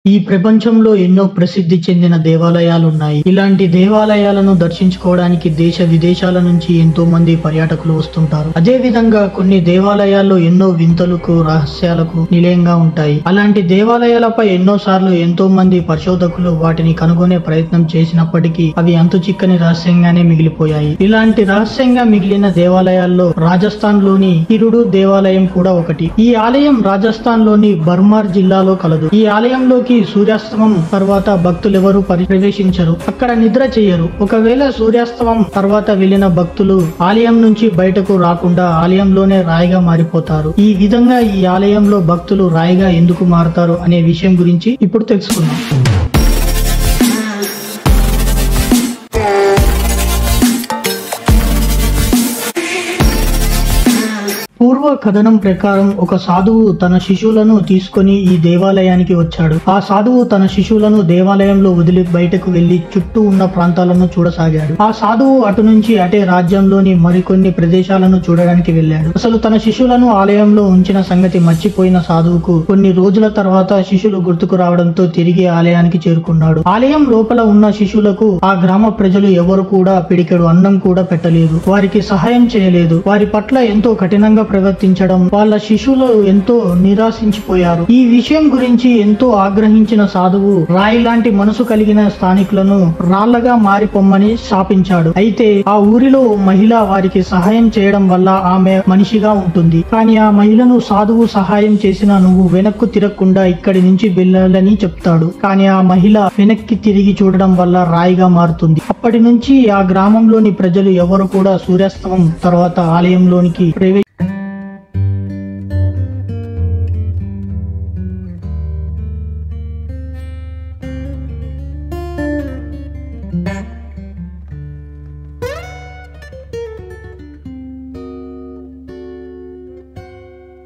ఈ ప్రపంచంలో ఎన్నో ప్రసిద్ధి చెందిన దేవాలయాలున్నాయి. ఇలాంటి దేవాలయాలను దర్శించుకోవడానికి దేశ విదేశాల నుంచి ఎంతో మంది పర్యాటకులు వస్తుంటారు. అదే విధంగా కొన్ని దేవాలయాల్లో ఎన్నో వింతలకు, రహస్యాలకు నిలయంగా ఉంటాయి. అలాంటి దేవాలయాలపై ఎన్నో సార్లు ఎంతో మంది పరిశోధకులు వాటిని కనుగొనే ప్రయత్నం చేసినప్పటికీ అవి అంతు చిక్కని రహస్యంగానే మిగిలిపోయాయి. ఇలాంటి రహస్యంగా మిగిలిన దేవాలయాల్లో రాజస్థాన్ లోని హిరుడు దేవాలయం కూడా ఒకటి. ఈ ఆలయం రాజస్థాన్ లోని బర్మార్ జిల్లాలో కలదు. ఈ ఆలయంలోకి సూర్యాస్తమం తర్వాత భక్తులెవరూ ప్రవేశించరు. అక్కడ నిద్ర చేయరు. ఒకవేళ సూర్యాస్తమం తర్వాత వెళ్లిన భక్తులు ఆలయం నుంచి బయటకు రాకుండా ఆలయంలోనే రాయిగా మారిపోతారు. ఈ విధంగా ఈ ఆలయంలో భక్తులు రాయిగా ఎందుకు మారతారు అనే విషయం గురించి ఇప్పుడు తెలుసుకుందాం. పూర్వ కథనం ప్రకారం ఒక సాధువు తన శిష్యులను తీసుకొని ఈ దేవాలయానికి వచ్చాడు. ఆ సాధువు తన శిష్యులను దేవాలయంలో వదిలి బయటకు వెళ్లి చుట్టూ ఉన్న ప్రాంతాలను చూడసాగాడు. ఆ సాధువు అటు నుంచి అటే రాజ్యంలోని మరికొన్ని ప్రదేశాలను చూడడానికి వెళ్ళాడు. అసలు తన శిష్యులను ఆలయంలో ఉంచిన సంగతి మర్చిపోయిన సాధువుకు కొన్ని రోజుల తర్వాత శిష్యులు గుర్తుకు రావడంతో తిరిగి ఆలయానికి చేరుకున్నాడు. ఆలయం లోపల ఉన్న శిష్యులకు ఆ గ్రామ ప్రజలు ఎవరు కూడా పిడికెడు అన్నం కూడా పెట్టలేదు. వారికి సహాయం చేయలేదు. వారి పట్ల ఎంతో కఠినంగా ప్రవర్తించడం వాళ్ళ శిష్యులు ఎంతో నిరాశించిపోయారు. ఈ విషయం గురించి ఎంతో ఆగ్రహించిన సాధువు రాయి లాంటి మనసు కలిగిన స్థానికులను రాళ్లగా మారిపోమ్మని శాపించాడు. అయితే ఆ ఊరిలో మహిళ వారికి సహాయం చేయడం వల్ల ఆమె మనిషిగా ఉంటుంది. కానీ ఆ మహిళను సాధువు సహాయం చేసిన నువ్వు వెనక్కు తిరగకుండా ఇక్కడి నుంచి వెళ్ళాలని చెప్తాడు. కానీ ఆ మహిళ వెనక్కి తిరిగి చూడడం వల్ల రాయిగా మారుతుంది. అప్పటి నుంచి ఆ గ్రామంలోని ప్రజలు ఎవరు కూడా సూర్యాస్తమం తర్వాత ఆలయంలోనికి